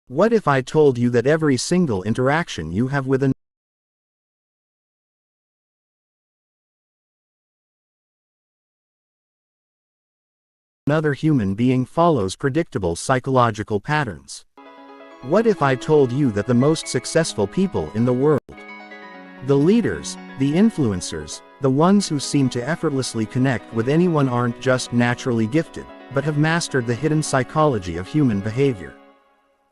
What if I told you that every single interaction you have with another human being follows predictable psychological patterns? What if I told you that the most successful people in the world, the leaders, the influencers, the ones who seem to effortlessly connect with anyone aren't just naturally gifted, but have mastered the hidden psychology of human behavior?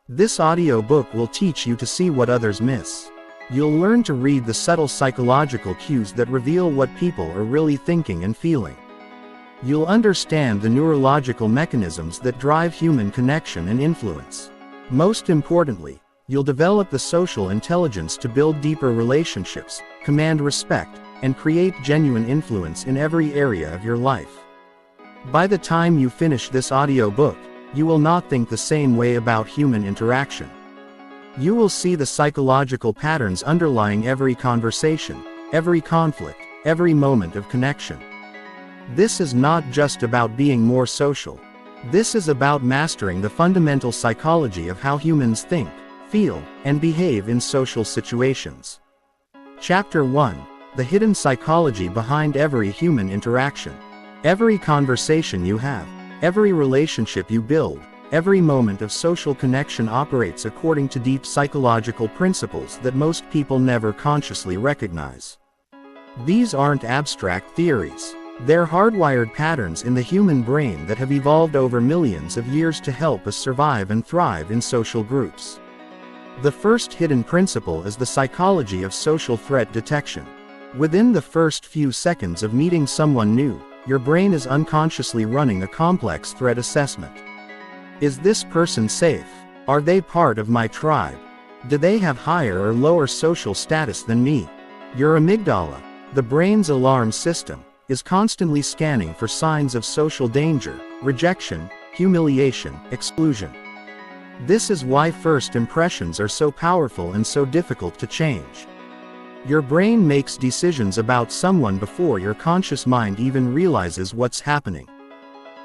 This audiobook will teach you to see what others miss. You'll learn to read the subtle psychological cues that reveal what people are really thinking and feeling. You'll understand the neurological mechanisms that drive human connection and influence. Most importantly, you'll develop the social intelligence to build deeper relationships, command respect, and create genuine influence in every area of your life. By the time you finish this audiobook, you will not think the same way about human interaction. You will see the psychological patterns underlying every conversation, every conflict, every moment of connection. This is not just about being more social. This is about mastering the fundamental psychology of how humans think, feel, and behave in social situations. Chapter 1: The hidden psychology behind every human interaction. Every conversation you have, every relationship you build, every moment of social connection operates according to deep psychological principles that most people never consciously recognize. These aren't abstract theories. They're hardwired patterns in the human brain that have evolved over millions of years to help us survive and thrive in social groups. The first hidden principle is the psychology of social threat detection. Within the first few seconds of meeting someone new, your brain is unconsciously running a complex threat assessment. Is this person safe? Are they part of my tribe? Do they have higher or lower social status than me? Your amygdala, the brain's alarm system, is constantly scanning for signs of social danger, rejection, humiliation, exclusion. This is why first impressions are so powerful and so difficult to change. Your brain makes decisions about someone before your conscious mind even realizes what's happening.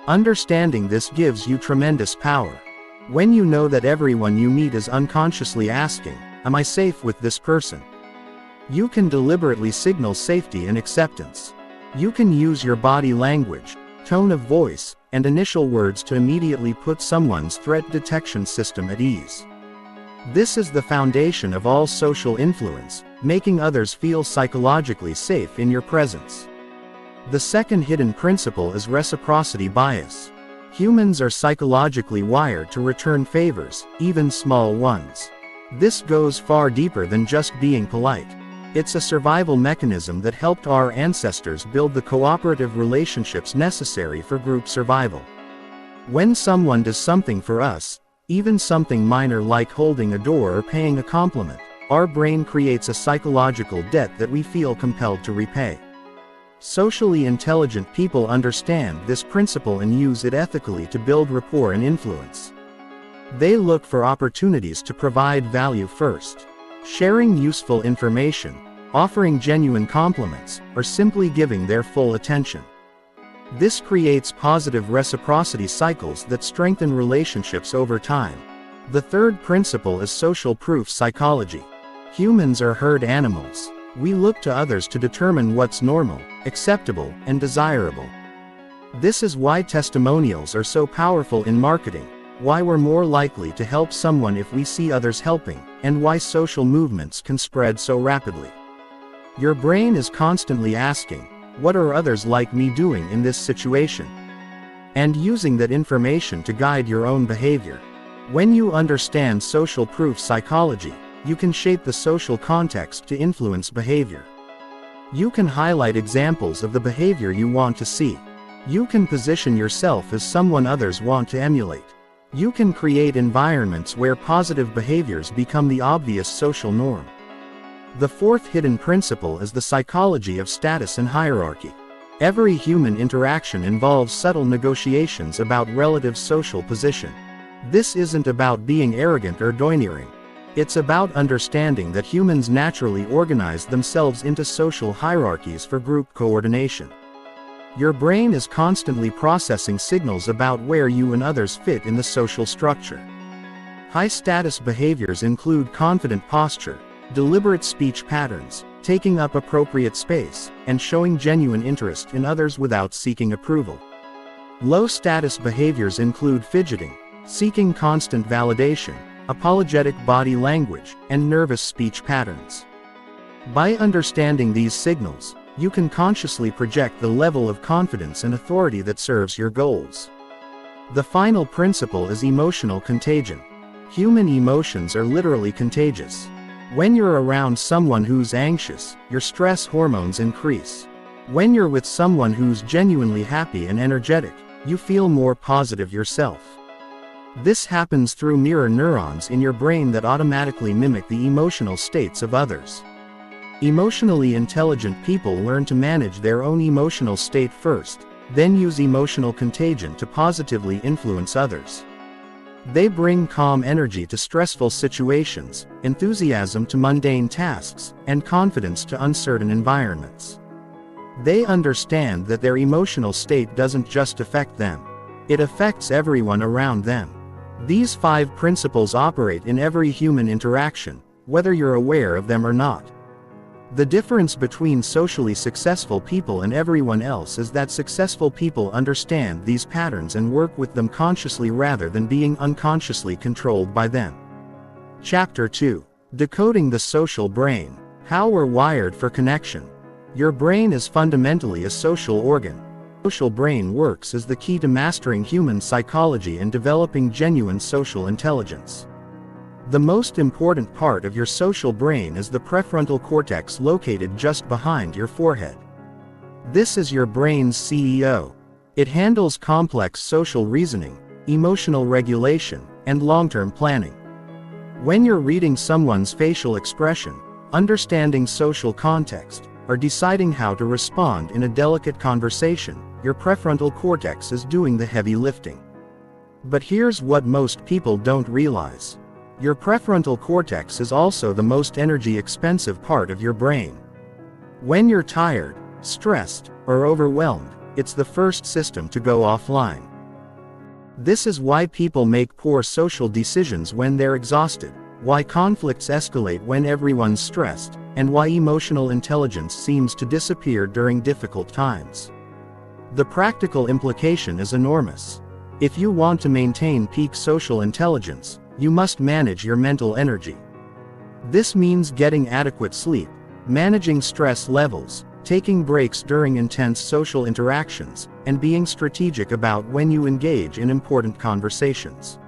Understanding this gives you tremendous power. When you know that everyone you meet is unconsciously asking, "Am I safe with this person?" you can deliberately signal safety and acceptance. You can use your body language, tone of voice, and initial words to immediately put someone's threat detection system at ease. This is the foundation of all social influence, making others feel psychologically safe in your presence. The second hidden principle is reciprocity bias. Humans are psychologically wired to return favors, even small ones. This goes far deeper than just being polite. It's a survival mechanism that helped our ancestors build the cooperative relationships necessary for group survival. When someone does something for us, even something minor like holding a door or paying a compliment, our brain creates a psychological debt that we feel compelled to repay. Socially intelligent people understand this principle and use it ethically to build rapport and influence. They look for opportunities to provide value first. Sharing useful information, offering genuine compliments, or simply giving their full attention. This creates positive reciprocity cycles that strengthen relationships over time. The third principle is social proof psychology. Humans are herd animals. We look to others to determine what's normal, acceptable, and desirable. This is why testimonials are so powerful in marketing, why we're more likely to help someone if we see others helping, and why social movements can spread so rapidly. Your brain is constantly asking, "What are others like me doing in this situation?" and using that information to guide your own behavior. When you understand social proof psychology, you can shape the social context to influence behavior. You can highlight examples of the behavior you want to see. You can position yourself as someone others want to emulate. You can create environments where positive behaviors become the obvious social norm. The fourth hidden principle is the psychology of status and hierarchy. Every human interaction involves subtle negotiations about relative social position. This isn't about being arrogant or domineering. It's about understanding that humans naturally organize themselves into social hierarchies for group coordination. Your brain is constantly processing signals about where you and others fit in the social structure. High-status behaviors include confident posture, deliberate speech patterns, taking up appropriate space, and showing genuine interest in others without seeking approval. Low-status behaviors include fidgeting, seeking constant validation, apologetic body language, and nervous speech patterns. By understanding these signals, you can consciously project the level of confidence and authority that serves your goals. The final principle is emotional contagion. Human emotions are literally contagious. When you're around someone who's anxious, your stress hormones increase. When you're with someone who's genuinely happy and energetic, you feel more positive yourself. This happens through mirror neurons in your brain that automatically mimic the emotional states of others. Emotionally intelligent people learn to manage their own emotional state first, then use emotional contagion to positively influence others. They bring calm energy to stressful situations, enthusiasm to mundane tasks, and confidence to uncertain environments. They understand that their emotional state doesn't just affect them. It affects everyone around them. These 5 principles operate in every human interaction, whether you're aware of them or not. The difference between socially successful people and everyone else is that successful people understand these patterns and work with them consciously rather than being unconsciously controlled by them. Chapter 2. Decoding the Social Brain. How we're wired for connection. Your brain is fundamentally a social organ. Social brain works as the key to mastering human psychology and developing genuine social intelligence. The most important part of your social brain is the prefrontal cortex located just behind your forehead. This is your brain's CEO. It handles complex social reasoning, emotional regulation, and long-term planning. When you're reading someone's facial expression, understanding social context, or deciding how to respond in a delicate conversation, your prefrontal cortex is doing the heavy lifting. But here's what most people don't realize. Your prefrontal cortex is also the most energy-expensive part of your brain. When you're tired, stressed, or overwhelmed, it's the first system to go offline. This is why people make poor social decisions when they're exhausted, why conflicts escalate when everyone's stressed, and why emotional intelligence seems to disappear during difficult times. The practical implication is enormous. If you want to maintain peak social intelligence, you must manage your mental energy. This means getting adequate sleep, managing stress levels, taking breaks during intense social interactions, and being strategic about when you engage in important conversations.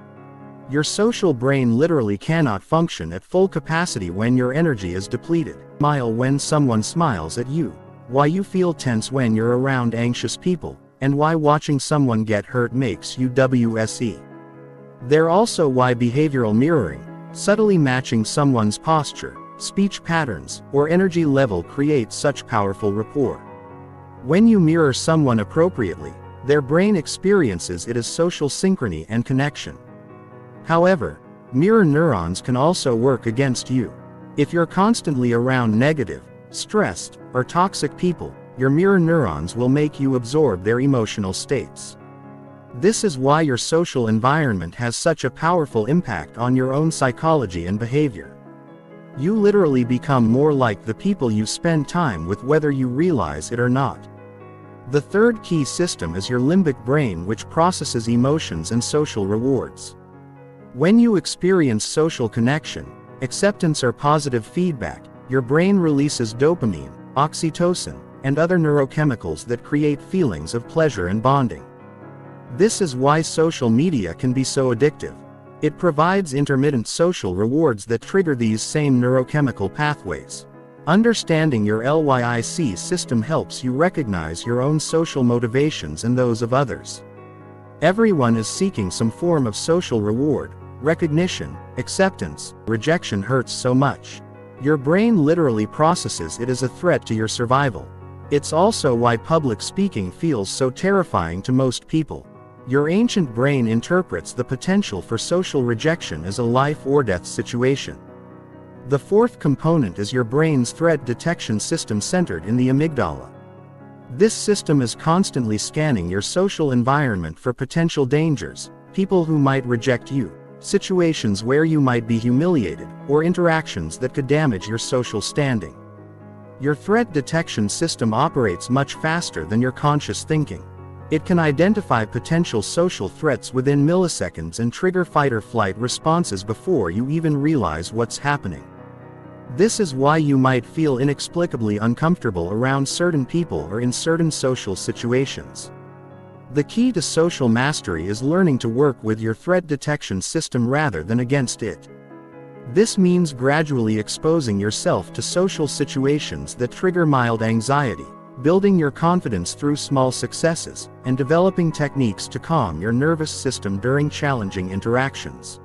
Your social brain literally cannot function at full capacity when your energy is depleted. Smile when someone smiles at you. Why you feel tense when you're around anxious people, and why watching someone get hurt makes you WSE. They're also why behavioral mirroring, subtly matching someone's posture, speech patterns, or energy level creates such powerful rapport. When you mirror someone appropriately, their brain experiences it as social synchrony and connection. However, mirror neurons can also work against you. If you're constantly around negative, stressed, or toxic people, your mirror neurons will make you absorb their emotional states. This is why your social environment has such a powerful impact on your own psychology and behavior. You literally become more like the people you spend time with whether you realize it or not. The third key system is your limbic brain, which processes emotions and social rewards. When you experience social connection, acceptance or positive feedback, your brain releases dopamine, oxytocin, and other neurochemicals that create feelings of pleasure and bonding. This is why social media can be so addictive. It provides intermittent social rewards that trigger these same neurochemical pathways. Understanding your LYIC system helps you recognize your own social motivations and those of others. Everyone is seeking some form of social reward, recognition, acceptance. Rejection hurts so much. Your brain literally processes it as a threat to your survival. It's also why public speaking feels so terrifying to most people. Your ancient brain interprets the potential for social rejection as a life or death situation. The fourth component is your brain's threat detection system centered in the amygdala. This system is constantly scanning your social environment for potential dangers, people who might reject you, situations where you might be humiliated, or interactions that could damage your social standing. Your threat detection system operates much faster than your conscious thinking. It can identify potential social threats within milliseconds and trigger fight-or-flight responses before you even realize what's happening. This is why you might feel inexplicably uncomfortable around certain people or in certain social situations. The key to social mastery is learning to work with your threat detection system rather than against it. This means gradually exposing yourself to social situations that trigger mild anxiety, building your confidence through small successes, and developing techniques to calm your nervous system during challenging interactions.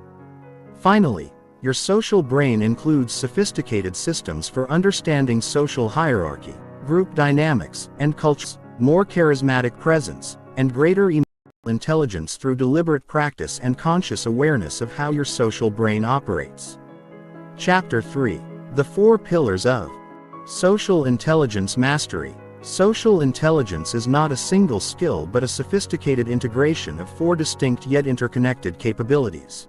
Finally, your social brain includes sophisticated systems for understanding social hierarchy, group dynamics, and cultures, more charismatic presence, and greater emotional intelligence through deliberate practice and conscious awareness of how your social brain operates. Chapter 3. The 4 Pillars of Social Intelligence Mastery. Social intelligence is not a single skill but a sophisticated integration of 4 distinct yet interconnected capabilities.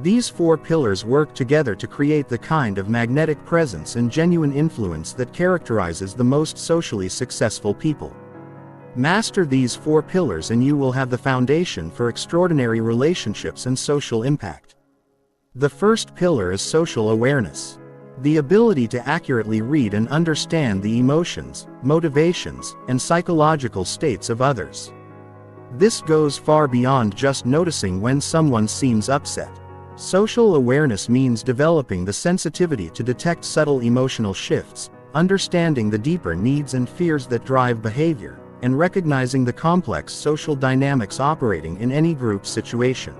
These 4 pillars work together to create the kind of magnetic presence and genuine influence that characterizes the most socially successful people. Master these 4 pillars and you will have the foundation for extraordinary relationships and social impact. The first pillar is social awareness. The ability to accurately read and understand the emotions, motivations, and psychological states of others. This goes far beyond just noticing when someone seems upset. Social awareness means developing the sensitivity to detect subtle emotional shifts, understanding the deeper needs and fears that drive behavior, and recognizing the complex social dynamics operating in any group situation.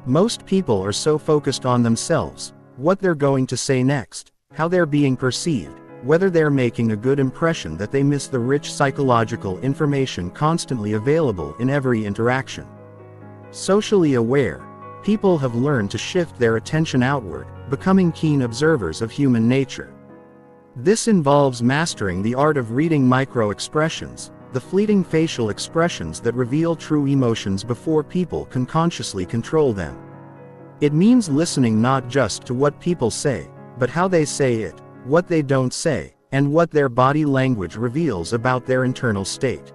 Most people are so focused on themselves, what they're going to say next, how they're being perceived, whether they're making a good impression, that they miss the rich psychological information constantly available in every interaction. Socially aware people have learned to shift their attention outward, becoming keen observers of human nature. This involves mastering the art of reading micro-expressions, the fleeting facial expressions that reveal true emotions before people can consciously control them. It means listening not just to what people say, but how they say it, what they don't say, and what their body language reveals about their internal state.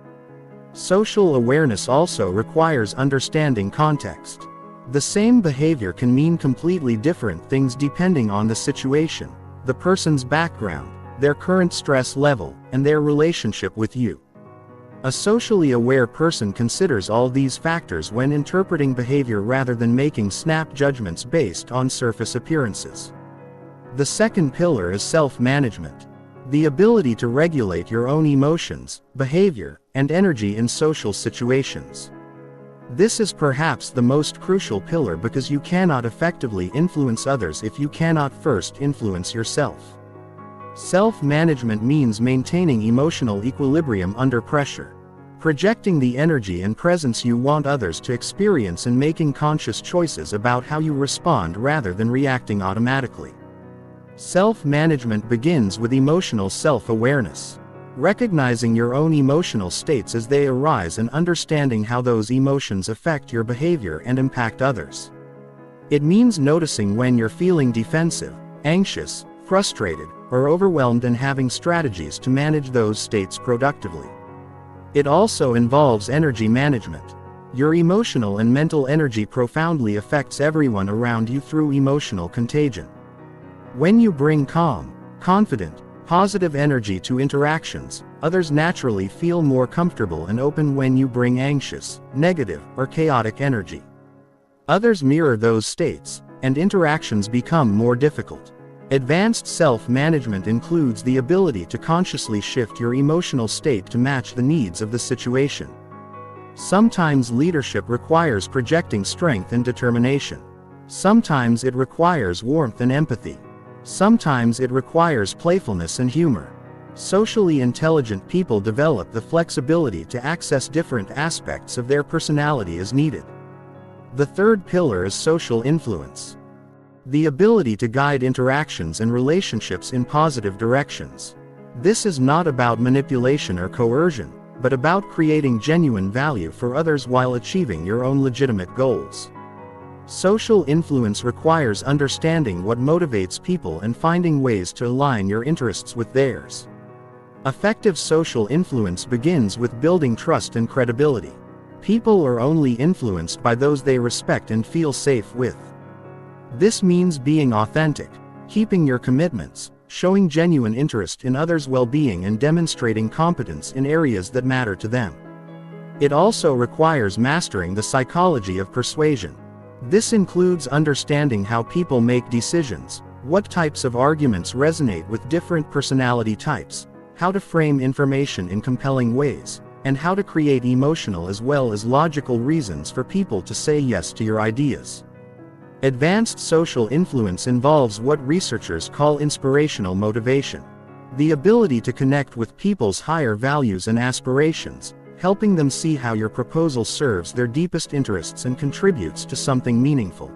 Social awareness also requires understanding context. The same behavior can mean completely different things depending on the situation, the person's background, their current stress level, and their relationship with you. A socially aware person considers all these factors when interpreting behavior rather than making snap judgments based on surface appearances. The second pillar is self-management. The ability to regulate your own emotions, behavior, and energy in social situations. This is perhaps the most crucial pillar because you cannot effectively influence others if you cannot first influence yourself. Self-management means maintaining emotional equilibrium under pressure, projecting the energy and presence you want others to experience, and making conscious choices about how you respond rather than reacting automatically. Self-management begins with emotional self-awareness. Recognizing your own emotional states as they arise and understanding how those emotions affect your behavior and impact others. It means noticing when you're feeling defensive, anxious, frustrated, or overwhelmed and having strategies to manage those states productively. It also involves energy management. Your emotional and mental energy profoundly affects everyone around you through emotional contagion. When you bring calm, confident, positive energy to interactions, others naturally feel more comfortable and open. When you bring anxious, negative, or chaotic energy, others mirror those states, and interactions become more difficult. Advanced self-management includes the ability to consciously shift your emotional state to match the needs of the situation. Sometimes leadership requires projecting strength and determination. Sometimes it requires warmth and empathy. Sometimes it requires playfulness and humor. Socially intelligent people develop the flexibility to access different aspects of their personality as needed. The third pillar is social influence. The ability to guide interactions and relationships in positive directions. This is not about manipulation or coercion, but about creating genuine value for others while achieving your own legitimate goals. Social influence requires understanding what motivates people and finding ways to align your interests with theirs. Effective social influence begins with building trust and credibility. People are only influenced by those they respect and feel safe with. This means being authentic, keeping your commitments, showing genuine interest in others' well-being, and demonstrating competence in areas that matter to them. It also requires mastering the psychology of persuasion. This includes understanding how people make decisions, what types of arguments resonate with different personality types, how to frame information in compelling ways, and how to create emotional as well as logical reasons for people to say yes to your ideas. Advanced social influence involves what researchers call inspirational motivation, the ability to connect with people's higher values and aspirations, helping them see how your proposal serves their deepest interests and contributes to something meaningful.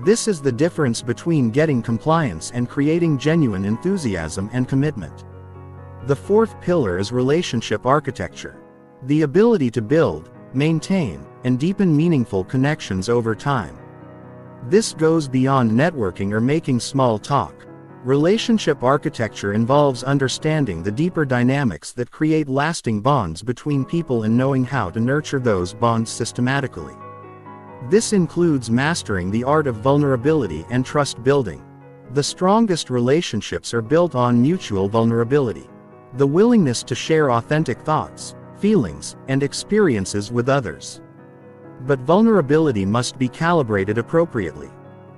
This is the difference between getting compliance and creating genuine enthusiasm and commitment. The fourth pillar is relationship architecture, the ability to build, maintain, and deepen meaningful connections over time. This goes beyond networking or making small talk. Relationship architecture involves understanding the deeper dynamics that create lasting bonds between people and knowing how to nurture those bonds systematically. This includes mastering the art of vulnerability and trust building. The strongest relationships are built on mutual vulnerability, the willingness to share authentic thoughts, feelings, and experiences with others. But vulnerability must be calibrated appropriately.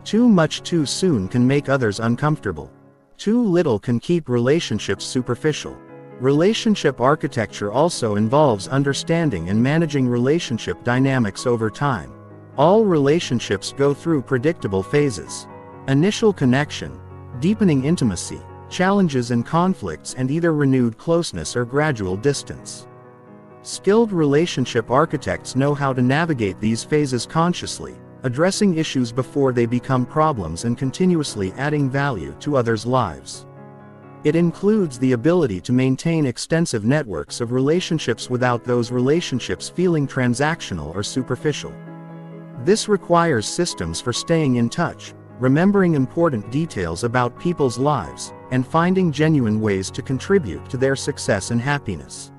Too much too soon can make others uncomfortable. Too little can keep relationships superficial. Relationship architecture also involves understanding and managing relationship dynamics over time. All relationships go through predictable phases: initial connection, deepening intimacy, challenges and conflicts, and either renewed closeness or gradual distance. Skilled relationship architects know how to navigate these phases consciously, addressing issues before they become problems and continuously adding value to others' lives. It includes the ability to maintain extensive networks of relationships without those relationships feeling transactional or superficial. This requires systems for staying in touch, remembering important details about people's lives, and finding genuine ways to contribute to their success and happiness.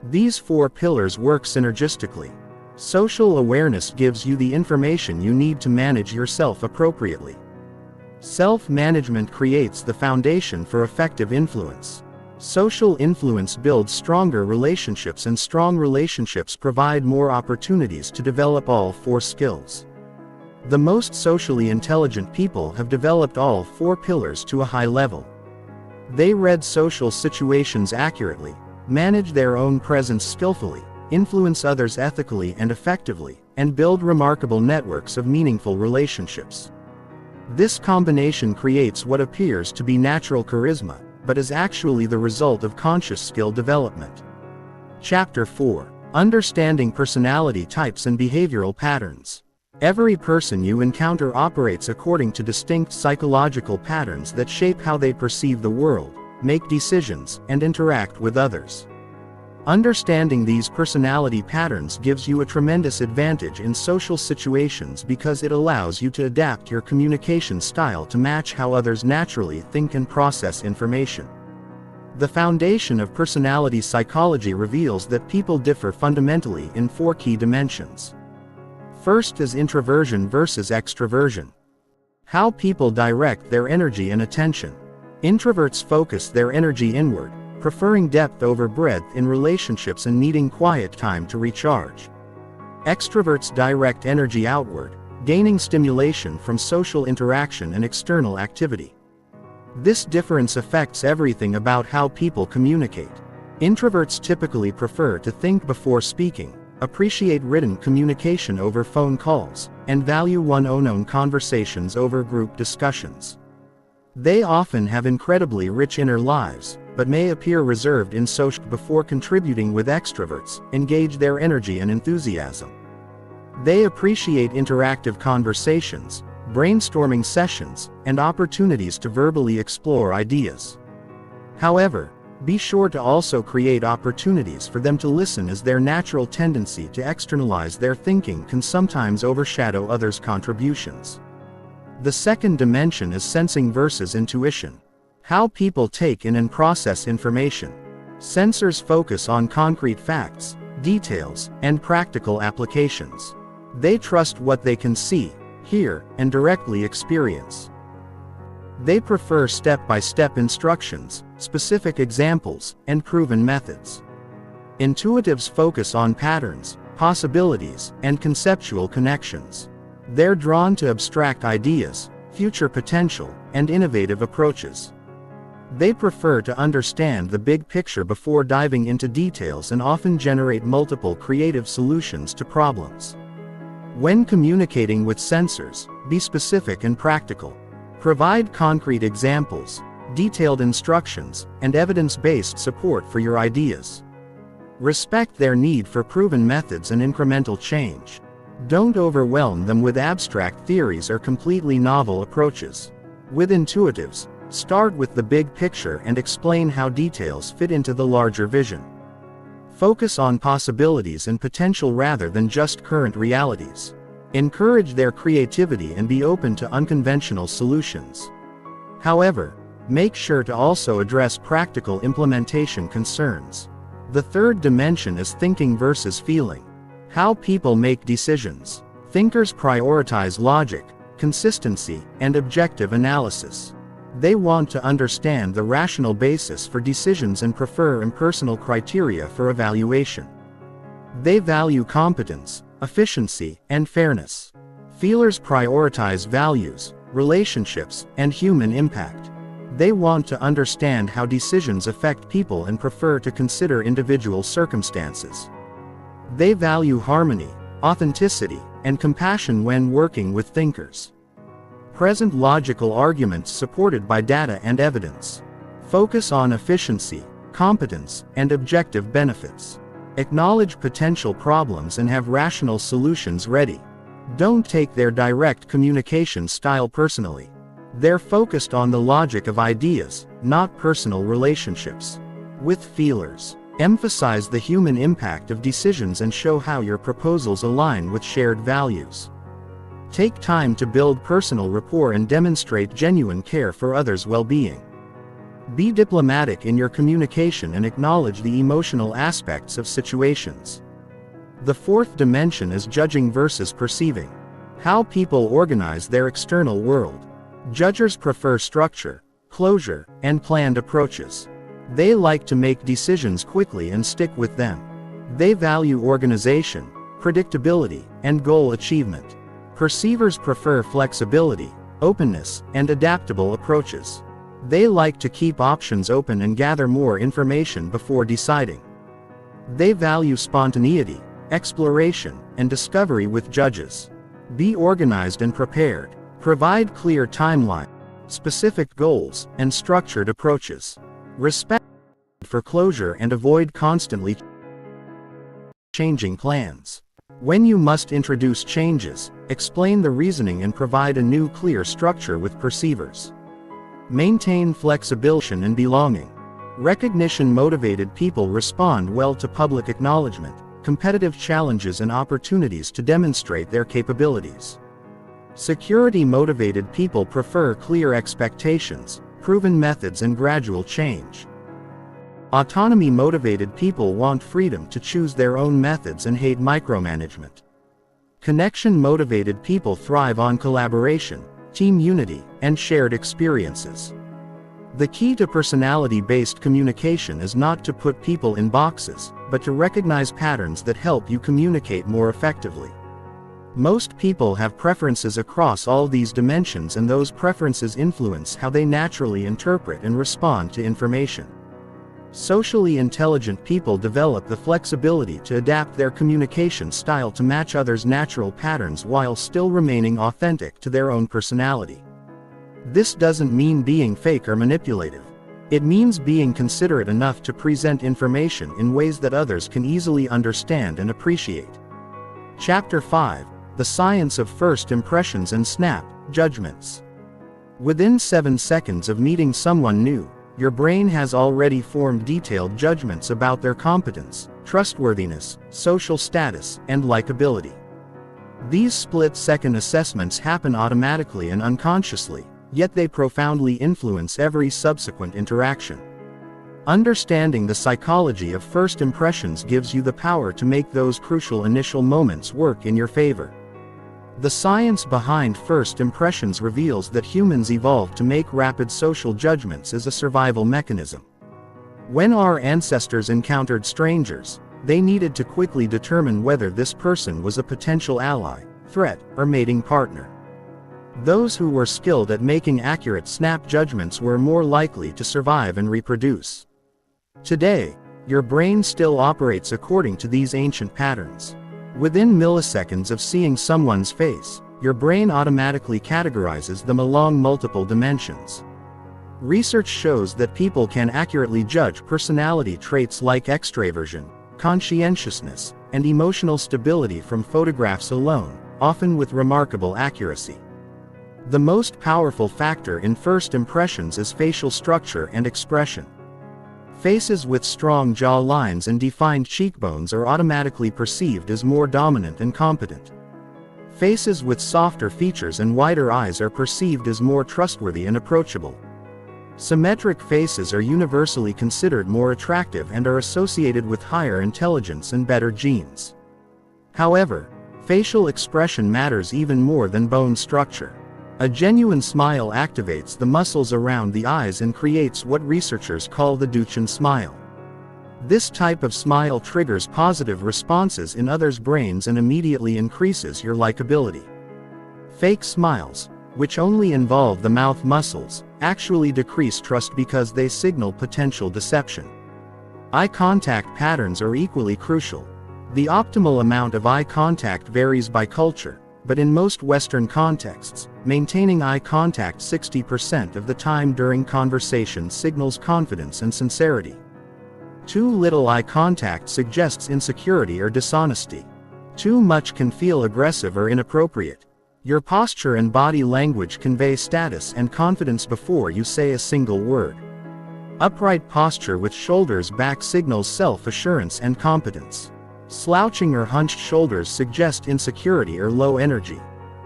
These four pillars work synergistically. Social awareness gives you the information you need to manage yourself appropriately. Self-management creates the foundation for effective influence. Social influence builds stronger relationships, and strong relationships provide more opportunities to develop all four skills. The most socially intelligent people have developed all four pillars to a high level. They read social situations accurately, manage their own presence skillfully, influence others ethically and effectively, and build remarkable networks of meaningful relationships. This combination creates what appears to be natural charisma, but is actually the result of conscious skill development. Chapter 4. Understanding personality types and behavioral patterns. Every person you encounter operates according to distinct psychological patterns that shape how they perceive the world, make decisions, and interact with others. Understanding these personality patterns gives you a tremendous advantage in social situations because it allows you to adapt your communication style to match how others naturally think and process information. The foundation of personality psychology reveals that people differ fundamentally in four key dimensions. First is introversion versus extroversion. How people direct their energy and attention. Introverts focus their energy inward, preferring depth over breadth in relationships and needing quiet time to recharge. Extroverts direct energy outward, gaining stimulation from social interaction and external activity. This difference affects everything about how people communicate. Introverts typically prefer to think before speaking, appreciate written communication over phone calls, and value one-on-one conversations over group discussions. They often have incredibly rich inner lives, but may appear reserved in social before contributing with extroverts, engage their energy and enthusiasm. They appreciate interactive conversations, brainstorming sessions, and opportunities to verbally explore ideas. However, Be sure to also create opportunities for them to listen, as their natural tendency to externalize their thinking can sometimes overshadow others' contributions. The second dimension is sensing versus intuition. How people take in and process information. Sensors focus on concrete facts, details, and practical applications. They trust what they can see, hear, and directly experience. They prefer step-by-step instructions, specific examples, and proven methods. Intuitives focus on patterns, possibilities, and conceptual connections. They're drawn to abstract ideas, future potential, and innovative approaches. They prefer to understand the big picture before diving into details and often generate multiple creative solutions to problems. When communicating with sensors, be specific and practical. Provide concrete examples, detailed instructions, and evidence-based support for your ideas. Respect their need for proven methods and incremental change. Don't overwhelm them with abstract theories or completely novel approaches. With intuitives, start with the big picture and explain how details fit into the larger vision. Focus on possibilities and potential rather than just current realities. Encourage their creativity and be open to unconventional solutions. However, make sure to also address practical implementation concerns. The third dimension is thinking versus feeling. How people make decisions. Thinkers prioritize logic, consistency, and objective analysis. They want to understand the rational basis for decisions and prefer impersonal criteria for evaluation. They value competence, efficiency, and fairness. Feelers prioritize values, relationships, and human impact. They want to understand how decisions affect people and prefer to consider individual circumstances. They value harmony, authenticity, and compassion when working with thinkers. Present logical arguments supported by data and evidence. Focus on efficiency, competence, and objective benefits. Acknowledge potential problems and have rational solutions ready. Don't take their direct communication style personally. They're focused on the logic of ideas, not personal relationships. With feelers, emphasize the human impact of decisions and show how your proposals align with shared values. Take time to build personal rapport and demonstrate genuine care for others' well-being. Be diplomatic in your communication and acknowledge the emotional aspects of situations. The fourth dimension is judging versus perceiving. How people organize their external world. Judgers prefer structure, closure, and planned approaches. They like to make decisions quickly and stick with them. They value organization, predictability, and goal achievement. Perceivers prefer flexibility, openness, and adaptable approaches. They like to keep options open and gather more information before deciding. They value spontaneity, exploration, and discovery with judges. Be organized and prepared. Provide clear timeline, specific goals, and structured approaches. Respect for closure and avoid constantly changing plans. When you must introduce changes, explain the reasoning and provide a new clear structure with perceivers. Maintain flexibility and belonging. Recognition-motivated people respond well to public acknowledgement, competitive challenges and opportunities to demonstrate their capabilities. Security-motivated people prefer clear expectations, proven methods and gradual change. Autonomy-motivated people want freedom to choose their own methods and hate micromanagement. Connection-motivated people thrive on collaboration, team unity, and shared experiences. The key to personality-based communication is not to put people in boxes, but to recognize patterns that help you communicate more effectively. Most people have preferences across all these dimensions, and those preferences influence how they naturally interpret and respond to information. Socially intelligent people develop the flexibility to adapt their communication style to match others' natural patterns while still remaining authentic to their own personality. This doesn't mean being fake or manipulative. It means being considerate enough to present information in ways that others can easily understand and appreciate. Chapter 5: The Science of First Impressions and Snap Judgments. Within 7 seconds of meeting someone new, your brain has already formed detailed judgments about their competence, trustworthiness, social status, and likability. These split-second assessments happen automatically and unconsciously, yet they profoundly influence every subsequent interaction. Understanding the psychology of first impressions gives you the power to make those crucial initial moments work in your favor. The science behind first impressions reveals that humans evolved to make rapid social judgments as a survival mechanism. When our ancestors encountered strangers, they needed to quickly determine whether this person was a potential ally, threat, or mating partner. Those who were skilled at making accurate snap judgments were more likely to survive and reproduce. Today, your brain still operates according to these ancient patterns. Within milliseconds of seeing someone's face, your brain automatically categorizes them along multiple dimensions. Research shows that people can accurately judge personality traits like extraversion, conscientiousness, and emotional stability from photographs alone, often with remarkable accuracy. The most powerful factor in first impressions is facial structure and expression. Faces with strong jaw lines and defined cheekbones are automatically perceived as more dominant and competent. Faces with softer features and wider eyes are perceived as more trustworthy and approachable. Symmetric faces are universally considered more attractive and are associated with higher intelligence and better genes. However, facial expression matters even more than bone structure. A genuine smile activates the muscles around the eyes and creates what researchers call the Duchenne smile. This type of smile triggers positive responses in others' brains and immediately increases your likability. Fake smiles, which only involve the mouth muscles, actually decrease trust because they signal potential deception. Eye contact patterns are equally crucial. The optimal amount of eye contact varies by culture, but in most Western contexts, maintaining eye contact 60% of the time during conversation signals confidence and sincerity. Too little eye contact suggests insecurity or dishonesty. Too much can feel aggressive or inappropriate. Your posture and body language convey status and confidence before you say a single word. Upright posture with shoulders back signals self-assurance and competence. Slouching or hunched shoulders suggest insecurity or low energy.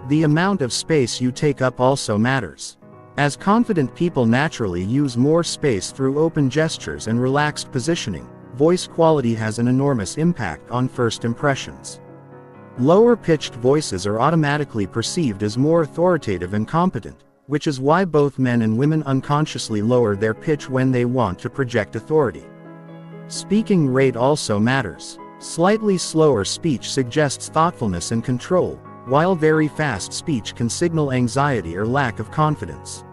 The amount of space you take up also matters. As confident people naturally use more space through open gestures and relaxed positioning, voice quality has an enormous impact on first impressions. Lower-pitched voices are automatically perceived as more authoritative and competent, which is why both men and women unconsciously lower their pitch when they want to project authority. Speaking rate also matters. Slightly slower speech suggests thoughtfulness and control, while very fast speech can signal anxiety or lack of confidence.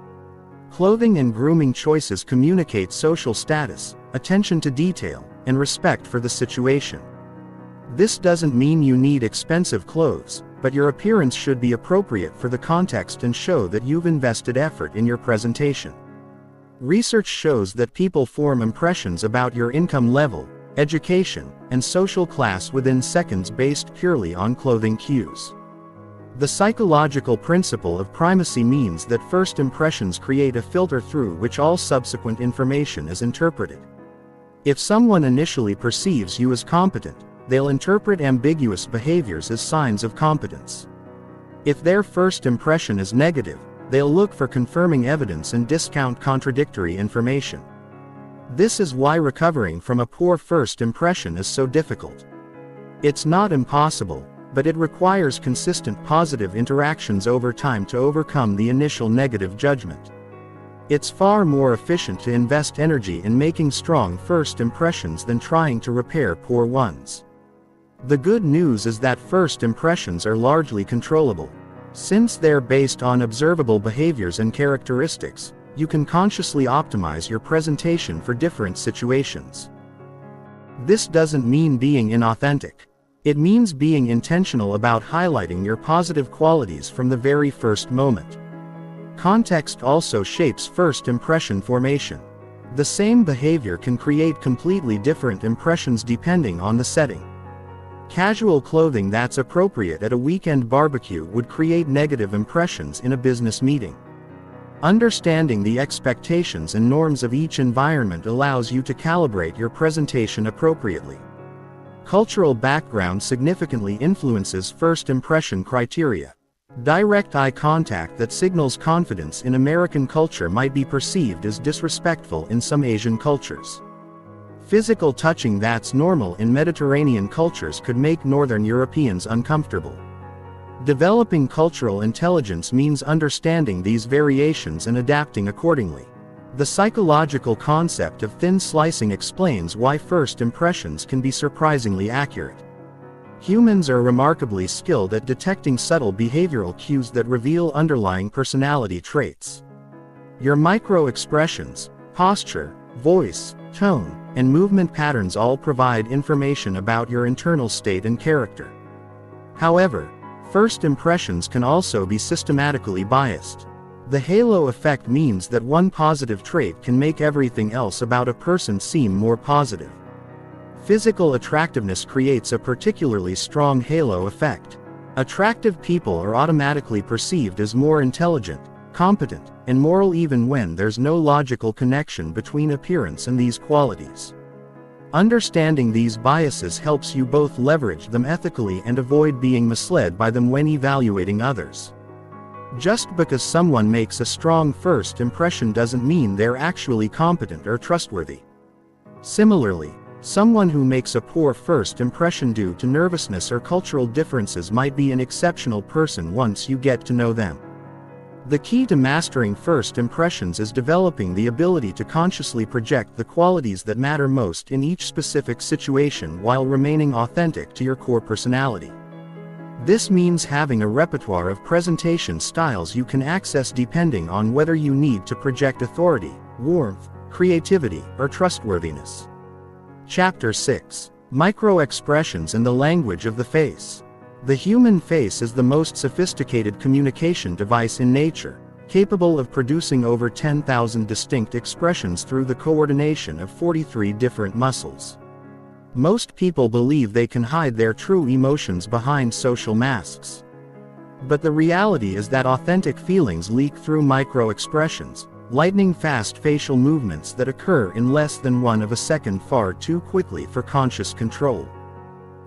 Clothing and grooming choices communicate social status, attention to detail, and respect for the situation. This doesn't mean you need expensive clothes, but your appearance should be appropriate for the context and show that you've invested effort in your presentation. Research shows that people form impressions about your income level, education, and social class within seconds based purely on clothing cues. The psychological principle of primacy means that first impressions create a filter through which all subsequent information is interpreted. If someone initially perceives you as competent, they'll interpret ambiguous behaviors as signs of competence. If their first impression is negative, they'll look for confirming evidence and discount contradictory information. This is why recovering from a poor first impression is so difficult. It's not impossible, but it requires consistent positive interactions over time to overcome the initial negative judgment. It's far more efficient to invest energy in making strong first impressions than trying to repair poor ones. The good news is that first impressions are largely controllable. Since they're based on observable behaviors and characteristics, you can consciously optimize your presentation for different situations. This doesn't mean being inauthentic. It means being intentional about highlighting your positive qualities from the very first moment. Context also shapes first impression formation. The same behavior can create completely different impressions depending on the setting. Casual clothing that's appropriate at a weekend barbecue would create negative impressions in a business meeting. Understanding the expectations and norms of each environment allows you to calibrate your presentation appropriately. Cultural background significantly influences first impression criteria. Direct eye contact that signals confidence in American culture might be perceived as disrespectful in some Asian cultures. Physical touching that's normal in Mediterranean cultures could make Northern Europeans uncomfortable. Developing cultural intelligence means understanding these variations and adapting accordingly. The psychological concept of thin slicing explains why first impressions can be surprisingly accurate. Humans are remarkably skilled at detecting subtle behavioral cues that reveal underlying personality traits. Your micro-expressions, posture, voice, tone, and movement patterns all provide information about your internal state and character. However, first impressions can also be systematically biased. The halo effect means that one positive trait can make everything else about a person seem more positive. Physical attractiveness creates a particularly strong halo effect. Attractive people are automatically perceived as more intelligent, competent, and moral even when there's no logical connection between appearance and these qualities. Understanding these biases helps you both leverage them ethically and avoid being misled by them when evaluating others. Just because someone makes a strong first impression doesn't mean they're actually competent or trustworthy. Similarly, someone who makes a poor first impression due to nervousness or cultural differences might be an exceptional person once you get to know them. The key to mastering first impressions is developing the ability to consciously project the qualities that matter most in each specific situation while remaining authentic to your core personality. This means having a repertoire of presentation styles you can access depending on whether you need to project authority, warmth, creativity, or trustworthiness. Chapter 6. Micro-expressions and the language of the face. The human face is the most sophisticated communication device in nature, capable of producing over 10,000 distinct expressions through the coordination of 43 different muscles. Most people believe they can hide their true emotions behind social masks. But the reality is that authentic feelings leak through micro-expressions, lightning-fast facial movements that occur in less than one of a second far too quickly for conscious control.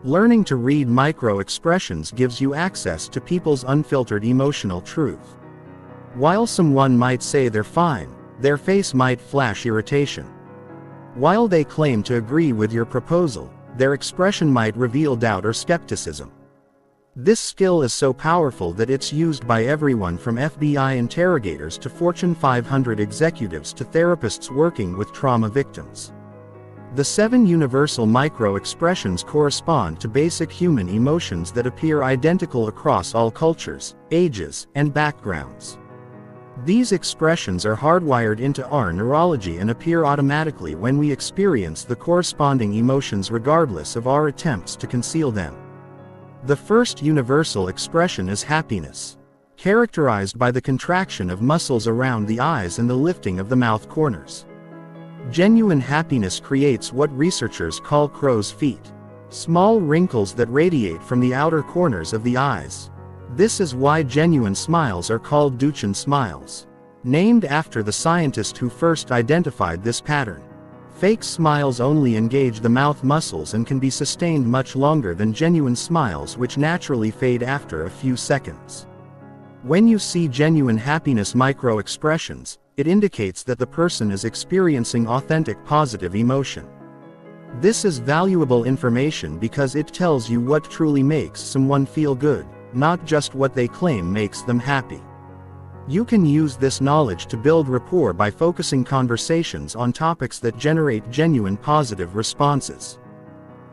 Learning to read micro-expressions gives you access to people's unfiltered emotional truth. While someone might say they're fine, their face might flash irritation. While they claim to agree with your proposal, their expression might reveal doubt or skepticism. This skill is so powerful that it's used by everyone from FBI interrogators to Fortune 500 executives to therapists working with trauma victims. The 7 universal micro-expressions correspond to basic human emotions that appear identical across all cultures, ages, and backgrounds. These expressions are hardwired into our neurology and appear automatically when we experience the corresponding emotions regardless of our attempts to conceal them. The first universal expression is happiness, characterized by the contraction of muscles around the eyes and the lifting of the mouth corners. Genuine happiness creates what researchers call crow's feet, small wrinkles that radiate from the outer corners of the eyes. This is why genuine smiles are called Duchenne smiles, named after the scientist who first identified this pattern. Fake smiles only engage the mouth muscles and can be sustained much longer than genuine smiles, which naturally fade after a few seconds. When you see genuine happiness micro-expressions, it indicates that the person is experiencing authentic positive emotion. This is valuable information because it tells you what truly makes someone feel good, not just what they claim makes them happy. You can use this knowledge to build rapport by focusing conversations on topics that generate genuine positive responses.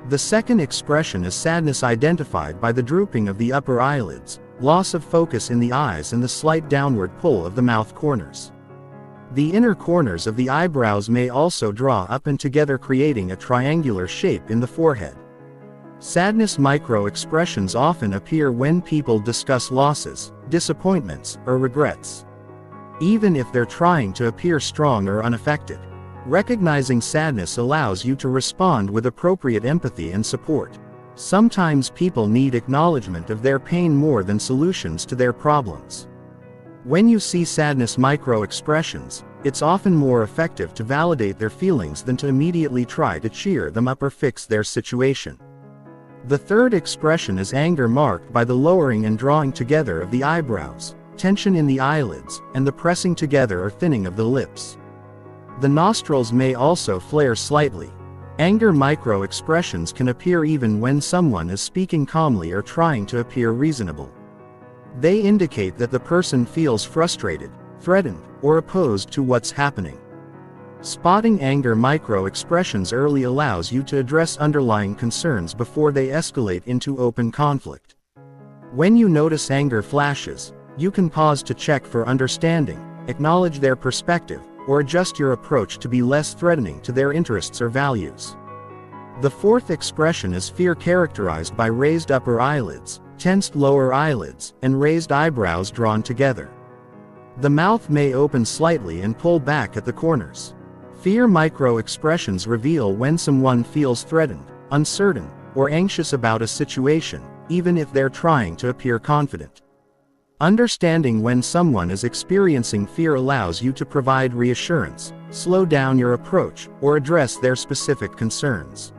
The second expression is sadness, identified by the drooping of the upper eyelids, loss of focus in the eyes, and the slight downward pull of the mouth corners. The inner corners of the eyebrows may also draw up and together, creating a triangular shape in the forehead. Sadness micro-expressions often appear when people discuss losses, disappointments, or regrets. Even if they're trying to appear strong or unaffected, recognizing sadness allows you to respond with appropriate empathy and support. Sometimes people need acknowledgement of their pain more than solutions to their problems. When you see sadness micro-expressions, it's often more effective to validate their feelings than to immediately try to cheer them up or fix their situation. The third expression is anger, marked by the lowering and drawing together of the eyebrows, tension in the eyelids, and the pressing together or thinning of the lips. The nostrils may also flare slightly. Anger micro-expressions can appear even when someone is speaking calmly or trying to appear reasonable. They indicate that the person feels frustrated, threatened, or opposed to what's happening. Spotting anger micro-expressions early allows you to address underlying concerns before they escalate into open conflict. When you notice anger flashes, you can pause to check for understanding, acknowledge their perspective, or adjust your approach to be less threatening to their interests or values. The fourth expression is fear, characterized by raised upper eyelids, tensed lower eyelids, and raised eyebrows drawn together. The mouth may open slightly and pull back at the corners. Fear micro-expressions reveal when someone feels threatened, uncertain, or anxious about a situation, even if they're trying to appear confident. Understanding when someone is experiencing fear allows you to provide reassurance, slow down your approach, or address their specific concerns.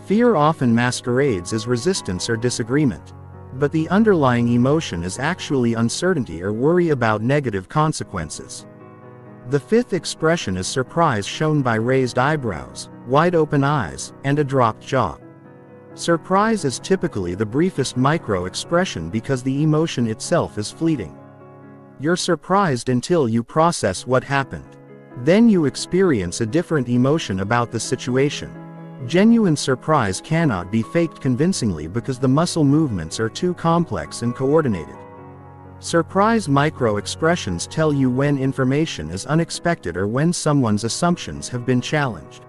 Fear often masquerades as resistance or disagreement, but the underlying emotion is actually uncertainty or worry about negative consequences. The fifth expression is surprise, shown by raised eyebrows, wide open eyes, and a dropped jaw. Surprise is typically the briefest micro-expression because the emotion itself is fleeting. You're surprised until you process what happened. Then you experience a different emotion about the situation. Genuine surprise cannot be faked convincingly because the muscle movements are too complex and coordinated. Surprise micro-expressions tell you when information is unexpected or when someone's assumptions have been challenged.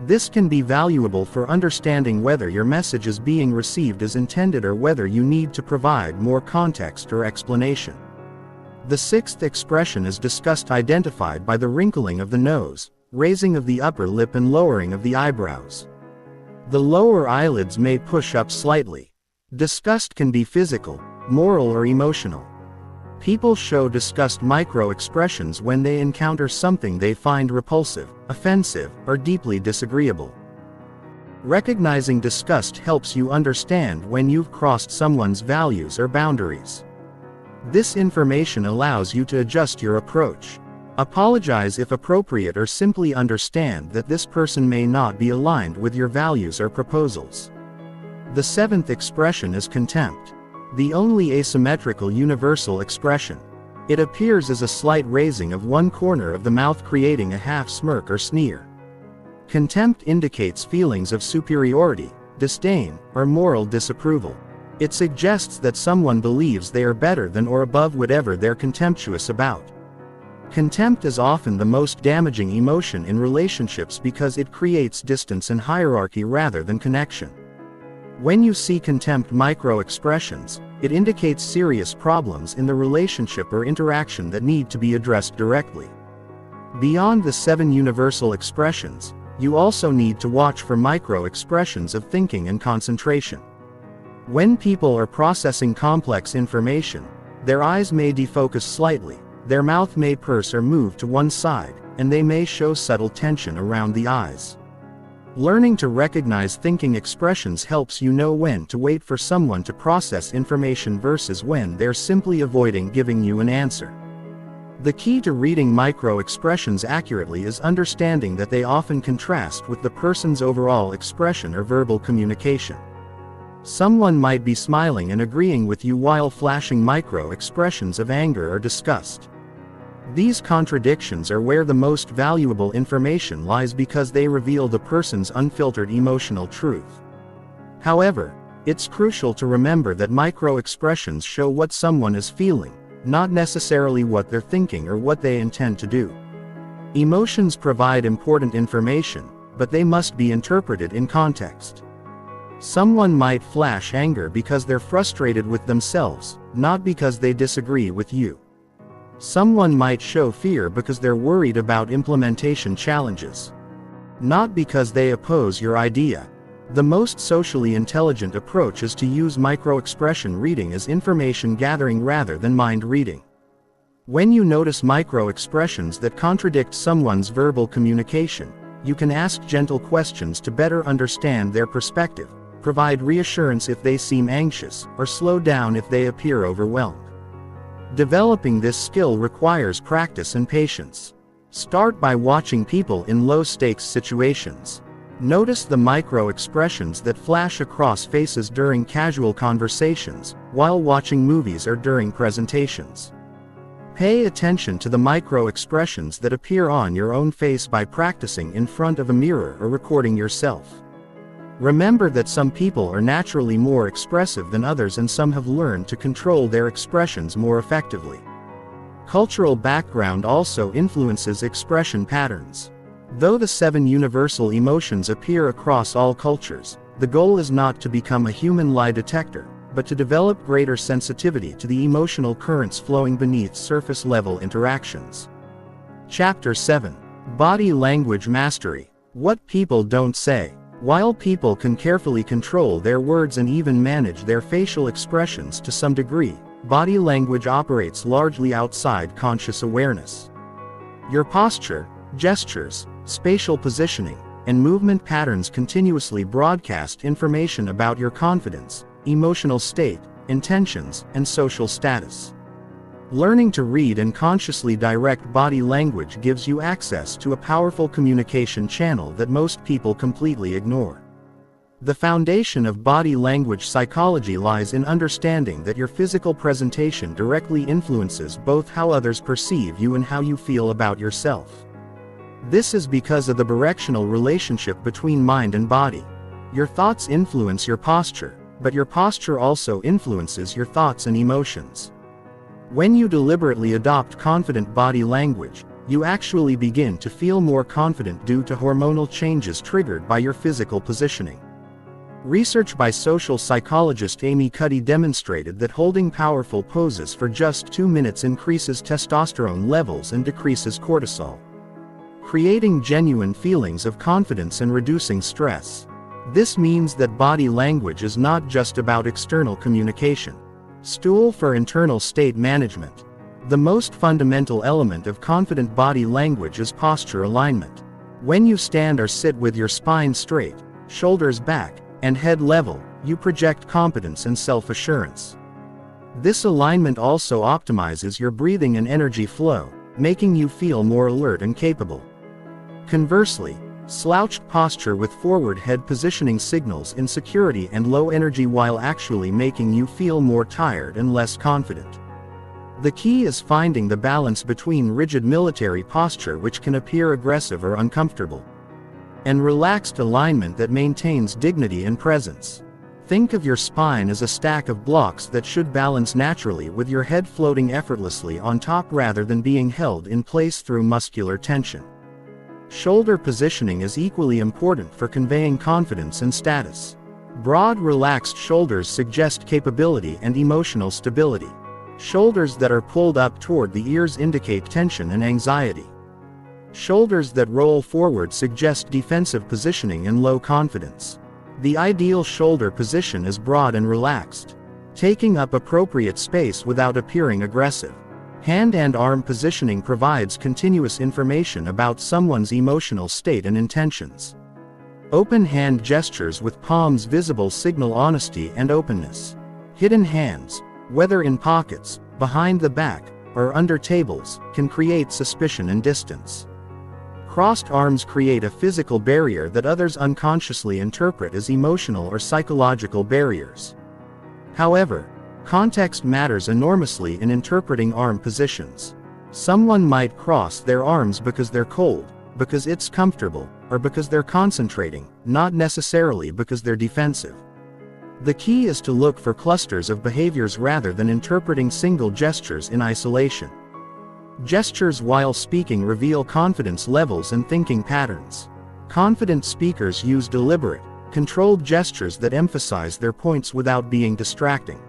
This can be valuable for understanding whether your message is being received as intended or whether you need to provide more context or explanation. The sixth expression is disgust, identified by the wrinkling of the nose, raising of the upper lip, and lowering of the eyebrows. The lower eyelids may push up slightly. Disgust can be physical, moral, or emotional. People show disgust micro-expressions when they encounter something they find repulsive, offensive, or deeply disagreeable. Recognizing disgust helps you understand when you've crossed someone's values or boundaries. This information allows you to adjust your approach. Apologize if appropriate, or simply understand that this person may not be aligned with your values or proposals. The seventh expression is contempt, the only asymmetrical universal expression. It appears as a slight raising of one corner of the mouth, creating a half smirk or sneer. Contempt indicates feelings of superiority, disdain, or moral disapproval. It suggests that someone believes they are better than or above whatever they're contemptuous about. Contempt is often the most damaging emotion in relationships because it creates distance and hierarchy rather than connection. When you see contempt micro-expressions, it indicates serious problems in the relationship or interaction that need to be addressed directly. Beyond the 7 universal expressions, you also need to watch for micro-expressions of thinking and concentration. When people are processing complex information, their eyes may defocus slightly, their mouth may purse or move to one side, and they may show subtle tension around the eyes. Learning to recognize thinking expressions helps you know when to wait for someone to process information versus when they're simply avoiding giving you an answer. The key to reading micro-expressions accurately is understanding that they often contrast with the person's overall expression or verbal communication. Someone might be smiling and agreeing with you while flashing micro-expressions of anger or disgust. These contradictions are where the most valuable information lies because they reveal the person's unfiltered emotional truth. However, it's crucial to remember that micro-expressions show what someone is feeling, not necessarily what they're thinking or what they intend to do. Emotions provide important information, but they must be interpreted in context. Someone might flash anger because they're frustrated with themselves, not because they disagree with you. Someone might show fear because they're worried about implementation challenges, not because they oppose your idea. The most socially intelligent approach is to use micro-expression reading as information gathering rather than mind reading. When you notice micro-expressions that contradict someone's verbal communication, you can ask gentle questions to better understand their perspective, provide reassurance if they seem anxious, or slow down if they appear overwhelmed. Developing this skill requires practice and patience. Start by watching people in low-stakes situations. Notice the micro-expressions that flash across faces during casual conversations, while watching movies or during presentations. Pay attention to the micro-expressions that appear on your own face by practicing in front of a mirror or recording yourself. Remember that some people are naturally more expressive than others, and some have learned to control their expressions more effectively. Cultural background also influences expression patterns. Though the 7 universal emotions appear across all cultures, the goal is not to become a human lie detector, but to develop greater sensitivity to the emotional currents flowing beneath surface-level interactions. Chapter 7. Body Language Mastery. What people don't say. While people can carefully control their words and even manage their facial expressions to some degree, body language operates largely outside conscious awareness. Your posture, gestures, spatial positioning, and movement patterns continuously broadcast information about your confidence, emotional state, intentions, and social status. Learning to read and consciously direct body language gives you access to a powerful communication channel that most people completely ignore. The foundation of body language psychology lies in understanding that your physical presentation directly influences both how others perceive you and how you feel about yourself. This is because of the bidirectional relationship between mind and body. Your thoughts influence your posture, but your posture also influences your thoughts and emotions. When you deliberately adopt confident body language, you actually begin to feel more confident due to hormonal changes triggered by your physical positioning. Research by social psychologist Amy Cuddy demonstrated that holding powerful poses for just 2 minutes increases testosterone levels and decreases cortisol, creating genuine feelings of confidence and reducing stress. This means that body language is not just about external communication. Stool for internal state management. The most fundamental element of confident body language is posture alignment. When you stand or sit with your spine straight, shoulders back, and head level, you project competence and self-assurance. This alignment also optimizes your breathing and energy flow, making you feel more alert and capable. Conversely, slouched posture with forward head positioning signals insecurity and low energy while actually making you feel more tired and less confident. The key is finding the balance between rigid military posture, which can appear aggressive or uncomfortable, and relaxed alignment that maintains dignity and presence. Think of your spine as a stack of blocks that should balance naturally, with your head floating effortlessly on top rather than being held in place through muscular tension. Shoulder positioning is equally important for conveying confidence and status. Broad, relaxed shoulders suggest capability and emotional stability. Shoulders that are pulled up toward the ears indicate tension and anxiety. Shoulders that roll forward suggest defensive positioning and low confidence. The ideal shoulder position is broad and relaxed, taking up appropriate space without appearing aggressive. Hand and arm positioning provides continuous information about someone's emotional state and intentions. Open hand gestures with palms visible signal honesty and openness. Hidden hands, whether in pockets, behind the back, or under tables, can create suspicion and distance. Crossed arms create a physical barrier that others unconsciously interpret as emotional or psychological barriers. However, context matters enormously in interpreting arm positions. Someone might cross their arms because they're cold, because it's comfortable, or because they're concentrating, not necessarily because they're defensive. The key is to look for clusters of behaviors rather than interpreting single gestures in isolation. Gestures while speaking reveal confidence levels and thinking patterns. Confident speakers use deliberate, controlled gestures that emphasize their points without being distracting.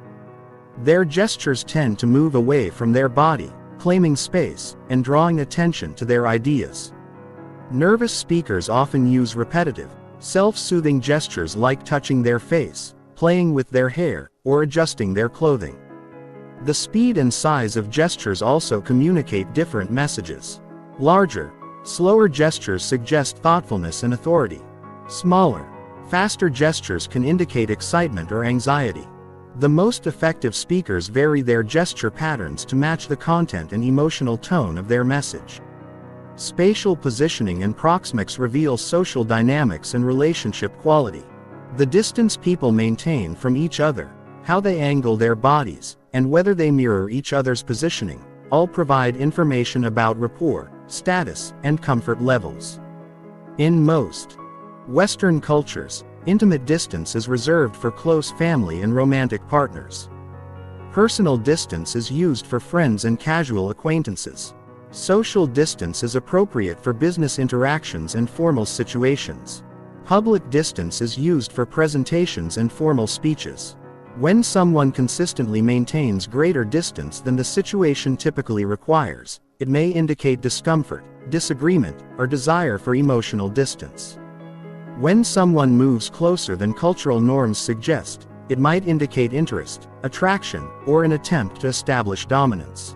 Their gestures tend to move away from their body, claiming space, and drawing attention to their ideas. Nervous speakers often use repetitive, self-soothing gestures like touching their face, playing with their hair, or adjusting their clothing. The speed and size of gestures also communicate different messages. Larger, slower gestures suggest thoughtfulness and authority. Smaller, faster gestures can indicate excitement or anxiety. The most effective speakers vary their gesture patterns to match the content and emotional tone of their message. Spatial positioning and proxemics reveal social dynamics and relationship quality. The distance people maintain from each other, how they angle their bodies, and whether they mirror each other's positioning, all provide information about rapport, status, and comfort levels. In most Western cultures, intimate distance is reserved for close family and romantic partners. Personal distance is used for friends and casual acquaintances. Social distance is appropriate for business interactions and formal situations. Public distance is used for presentations and formal speeches. When someone consistently maintains greater distance than the situation typically requires, it may indicate discomfort, disagreement, or desire for emotional distance. When someone moves closer than cultural norms suggest, it might indicate interest, attraction, or an attempt to establish dominance.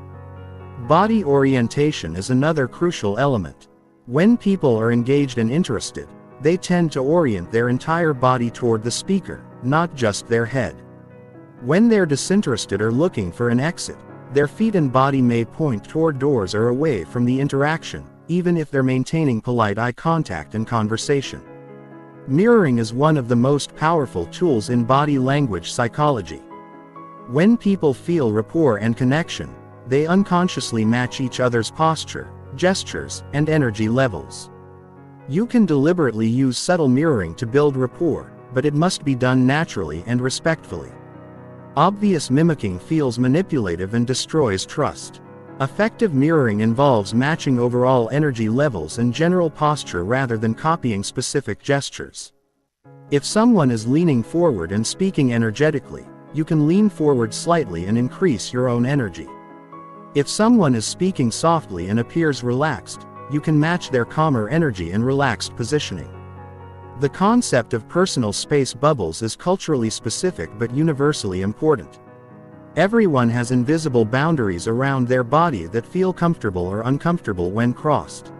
Body orientation is another crucial element. When people are engaged and interested, they tend to orient their entire body toward the speaker, not just their head. When they're disinterested or looking for an exit, their feet and body may point toward doors or away from the interaction, even if they're maintaining polite eye contact and conversation. Mirroring is one of the most powerful tools in body language psychology. When people feel rapport and connection, they unconsciously match each other's posture, gestures, and energy levels. You can deliberately use subtle mirroring to build rapport, but it must be done naturally and respectfully. Obvious mimicking feels manipulative and destroys trust. Effective mirroring involves matching overall energy levels and general posture rather than copying specific gestures. If someone is leaning forward and speaking energetically, you can lean forward slightly and increase your own energy. If someone is speaking softly and appears relaxed, you can match their calmer energy and relaxed positioning. The concept of personal space bubbles is culturally specific but universally important. Everyone has invisible boundaries around their body that feel comfortable or uncomfortable when crossed.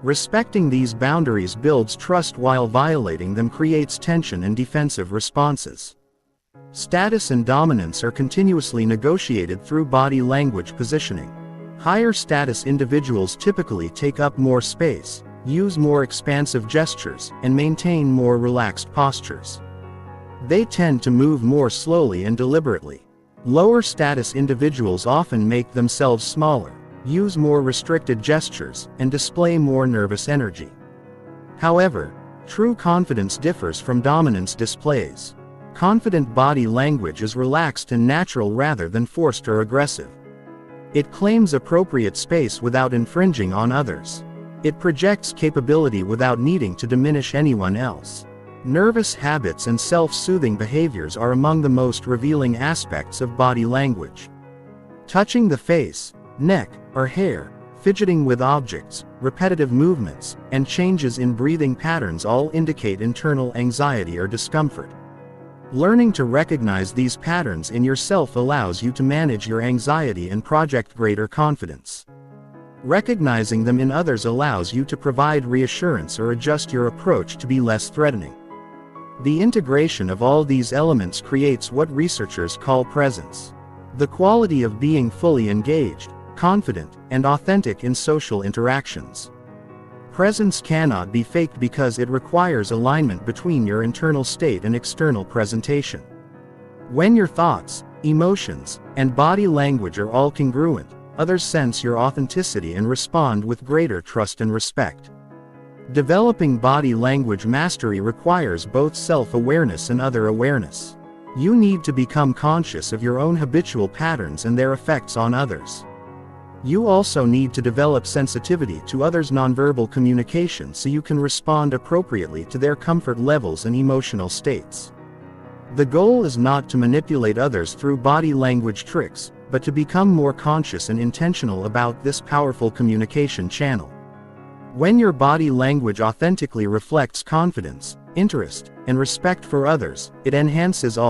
Respecting these boundaries builds trust, while violating them creates tension and defensive responses. Status and dominance are continuously negotiated through body language positioning. Higher status individuals typically take up more space, use more expansive gestures, and maintain more relaxed postures. They tend to move more slowly and deliberately. Lower status individuals often make themselves smaller, use more restricted gestures, and display more nervous energy. However, true confidence differs from dominance displays. Confident body language is relaxed and natural rather than forced or aggressive. It claims appropriate space without infringing on others. It projects capability without needing to diminish anyone else. Nervous habits and self-soothing behaviors are among the most revealing aspects of body language. Touching the face, neck, or hair, fidgeting with objects, repetitive movements, and changes in breathing patterns all indicate internal anxiety or discomfort. Learning to recognize these patterns in yourself allows you to manage your anxiety and project greater confidence. Recognizing them in others allows you to provide reassurance or adjust your approach to be less threatening. The integration of all these elements creates what researchers call presence. The quality of being fully engaged, confident, and authentic in social interactions. Presence cannot be faked because it requires alignment between your internal state and external presentation. When your thoughts, emotions, and body language are all congruent, others sense your authenticity and respond with greater trust and respect. Developing body language mastery requires both self-awareness and other awareness. You need to become conscious of your own habitual patterns and their effects on others. You also need to develop sensitivity to others' nonverbal communication so you can respond appropriately to their comfort levels and emotional states. The goal is not to manipulate others through body language tricks, but to become more conscious and intentional about this powerful communication channel. When your body language authentically reflects confidence, interest, and respect for others, it enhances all